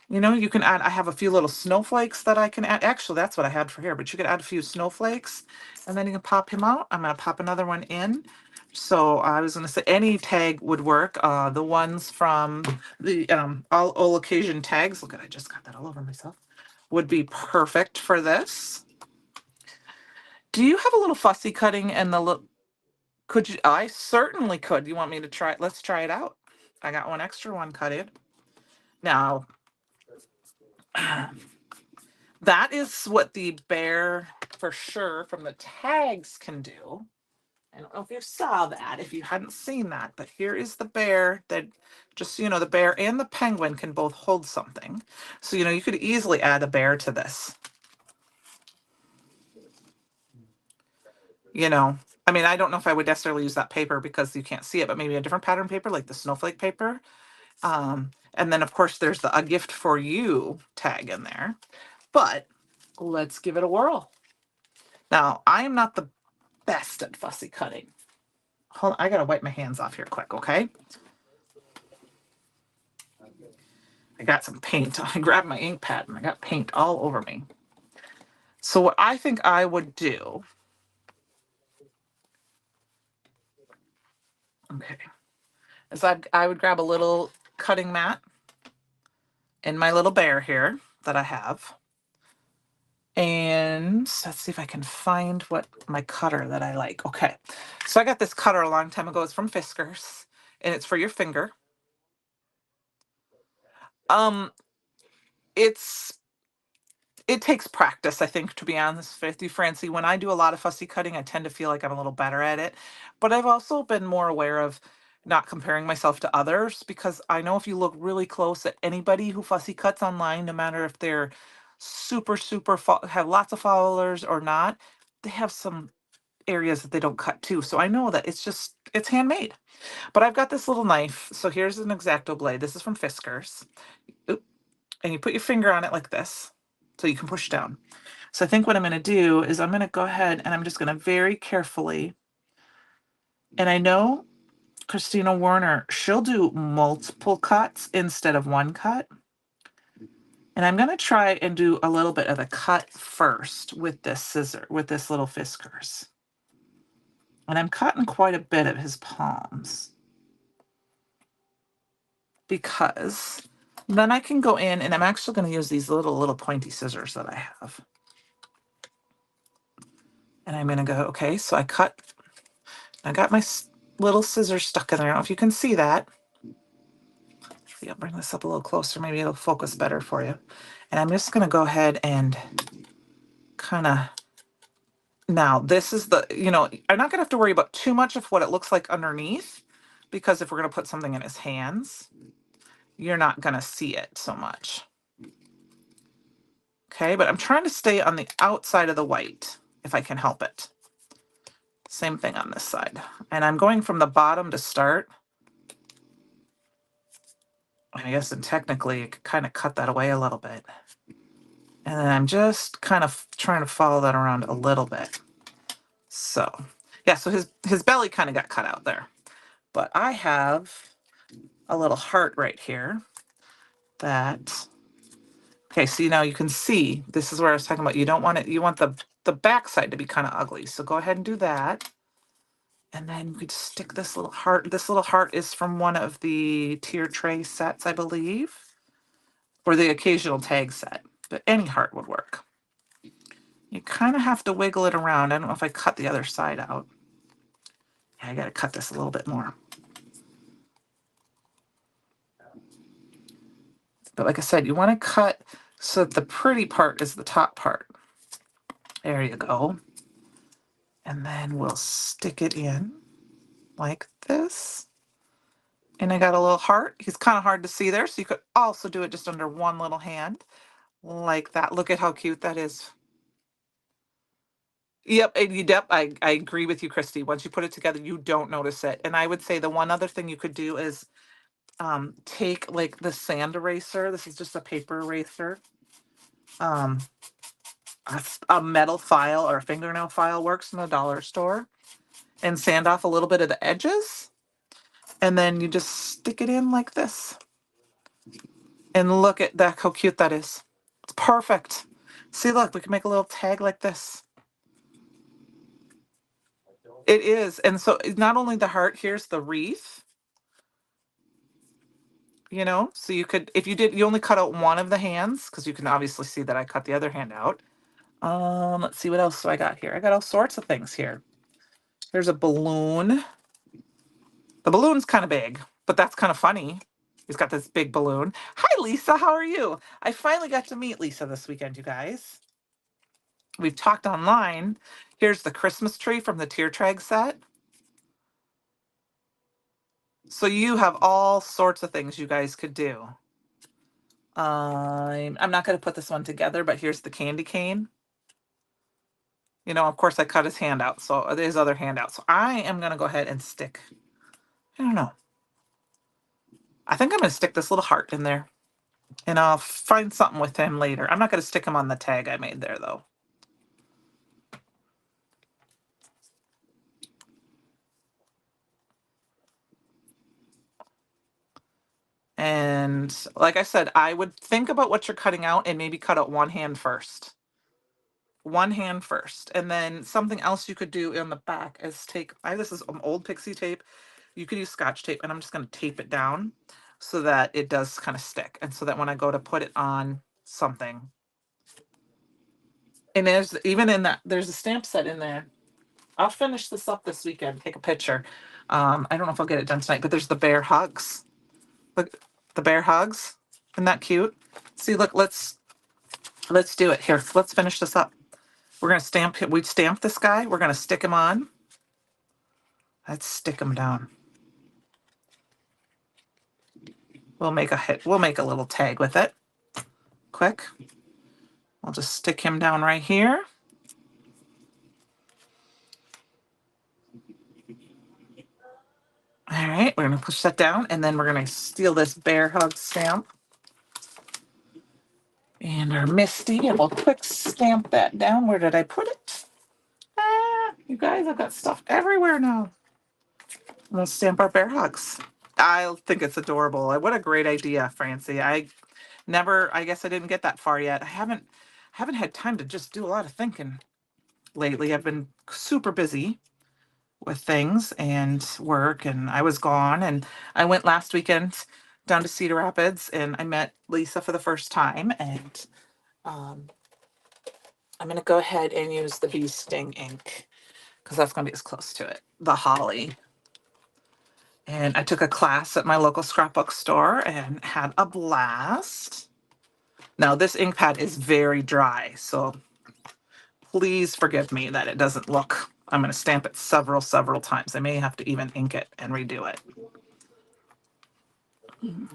You know, you can add, I have a few little snowflakes that I can add. Actually, that's what I had for here, but you could add a few snowflakes and then you can pop him out. I'm going to pop another one in. So I was going to say any tag would work. The ones from the all occasion tags, look at, I just got that all over myself, would be perfect for this. Do you have a little fussy cutting and the look? Could you? I certainly could. You want me to try it? Let's try it out. I got one extra one cut in. Now, that is what the bear for sure from the tags can do. I don't know if you saw that, if you hadn't seen that, but here is the bear that just so you know, the bear and the penguin can both hold something. So, you know, you could easily add a bear to this. You know, I mean, I don't know if I would necessarily use that paper because you can't see it, but maybe a different pattern paper like the snowflake paper. And then of course there's the a gift for you tag in there, but let's give it a whirl. Now, I am not the best at fussy cutting. Hold on, I gotta wipe my hands off here quick, okay? I got some paint. I grabbed my ink pad and I got paint all over me. So what I think I would do, okay, is I would grab a little cutting mat and my little bear here that I have. And let's see if I can find what my cutter that I like. Okay, so I got this cutter a long time ago. It's from Fiskars, and it's for your finger. Um, it's it takes practice, I think, to be honest with you, Francie. When I do a lot of fussy cutting, I tend to feel like I'm a little better at it. But I've also been more aware of not comparing myself to others because I know if you look really close at anybody who fussy cuts online, no matter if they're super have lots of followers or not, they have some areas that they don't cut too. So I know that it's handmade. But I've got this little knife. So here's an X-Acto blade. This is from Fiskars. Oop. And you put your finger on it like this so you can push down. So I think what I'm going to do is I'm going to go ahead and I'm just going to very carefully, and I know Christina Warner, she'll do multiple cuts instead of one cut. And I'm going to try and do a little bit of a cut first with this scissor, with this little Fiskars. And I'm cutting quite a bit of his palms because then I can go in and I'm actually going to use these little pointy scissors that I have. And I'm going to go, okay, so I got my little scissors stuck in there. I don't know if you can see that. I'll bring this up a little closer. Maybe it'll focus better for you. And I'm just going to go ahead and kind of, now this is the, you know, I'm not going to have to worry about too much of what it looks like underneath because if we're going to put something in his hands, you're not going to see it so much. Okay, but I'm trying to stay on the outside of the white if I can help it. Same thing on this side. And I'm going from the bottom to start. I guess, and technically, I could kind of cut that away a little bit. And then I'm just kind of trying to follow that around a little bit. So, yeah, so his belly kind of got cut out there. But I have a little heart right here that, okay, so now you can see, this is where I was talking about, you don't want it, you want the back side to be kind of ugly. So go ahead and do that. And then you could stick this little heart. This little heart is from one of the tier tray sets, I believe, or the occasional tag set, but any heart would work. You kind of have to wiggle it around. I don't know if I cut the other side out. Yeah, I got to cut this a little bit more. But like I said, you want to cut so that the pretty part is the top part. There you go. And then we'll stick it in like this. And I got a little heart. He's kind of hard to see there, so you could also do it just under one little hand like that. Look at how cute that is. Yep, yep, I agree with you, Christy. Once you put it together, you don't notice it. And I would say the one other thing you could do is take like the sand eraser. This is just a paper eraser. Um, a metal file or a fingernail file works in the dollar store, and sand off a little bit of the edges. And then you just stick it in like this. And look at that, how cute that is. It's perfect. See, look, we can make a little tag like this. It is. And so not only the heart, here's the wreath, you know, so you could, if you did, you only cut out one of the hands because you can obviously see that I cut the other hand out. Let's see what else do I got here. I got all sorts of things here. There's a balloon. The balloon's kind of big, but that's kind of funny. He's got this big balloon. Hi, Lisa. How are you? I finally got to meet Lisa this weekend, you guys. We've talked online. Here's the Christmas tree from the Tear Trag set. So you have all sorts of things you guys could do. I'm not going to put this one together, but here's the candy cane. You know, of course, I cut his hand out, so his other hand out. So I am going to go ahead and stick, I don't know. I think I'm going to stick this little heart in there, and I'll find something with him later. I'm not going to stick him on the tag I made there, though. And like I said, I would think about what you're cutting out and maybe cut out one hand first. One hand first. And then something else you could do in the back is take, this is old pixie tape. You could use Scotch tape, and I'm just going to tape it down so that it does kind of stick. And so that when I go to put it on something, and there's even in that, there's a stamp set in there. I'll finish this up this weekend, take a picture. I don't know if I'll get it done tonight, but there's the bear hugs. Look, the bear hugs. Isn't that cute? See, look, let's do it. Here, let's finish this up. We're going to stamp it. We stamped this guy. We're going to stick him on. Let's stick him down. We'll make a little tag with it. Quick. I'll just stick him down right here. All right, we're going to push that down, and then we're going to steal this bear hug stamp and our Misty, and we'll quick stamp that down. Where did I put it? Ah, you guys, I've got stuff everywhere now. We'll stamp our bear hugs. I think it's adorable. What a great idea, Francie. I guess I didn't get that far yet. I haven't had time to just do a lot of thinking lately. I've been super busy with things and work, and I was gone, and I went last weekend down to Cedar Rapids, and I met Lisa for the first time, and I'm going to go ahead and use the bee sting ink because that's going to be as close to it, the holly. And I took a class at my local scrapbook store and had a blast. Now this ink pad is very dry, so please forgive me that it doesn't look. I'm going to stamp it several times. I may have to even ink it and redo it. I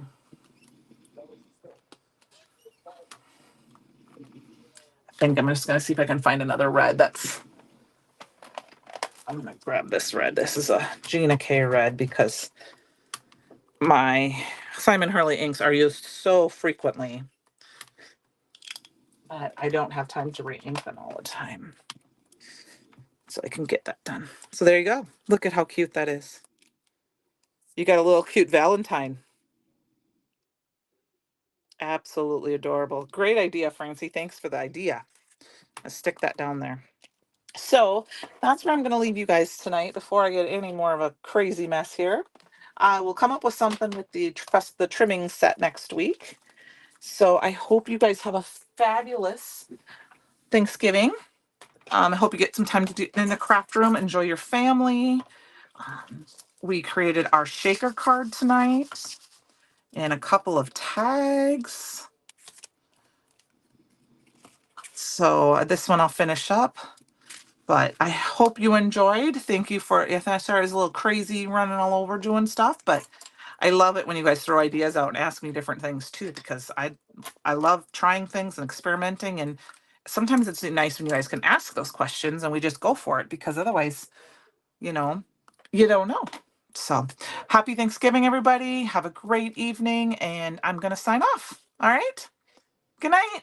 think I'm just going to see if I can find another red. I'm going to grab this red. This is a Gina K red because my Simon Hurley inks are used so frequently that I don't have time to re-ink them all the time. So I can get that done. So there you go. Look at how cute that is. You got a little cute Valentine. Absolutely adorable. Great idea, Francie. Thanks for the idea. Let's stick that down there. So that's where I'm going to leave you guys tonight before I get any more of a crazy mess here. I will come up with something with the trimming set next week. So I hope you guys have a fabulous Thanksgiving. I hope you get some time to do in the craft room, enjoy your family. We created our shaker card tonight and a couple of tags. So this one I'll finish up, but I hope you enjoyed. Thank you for, sorry, I was a little crazy running all over doing stuff, but I love it when you guys throw ideas out and ask me different things too, because I love trying things and experimenting. And sometimes it's nice when you guys can ask those questions and we just go for it, because otherwise, you know, you don't know. So happy Thanksgiving, everybody. Have a great evening, and I'm going to sign off. All right. Good night.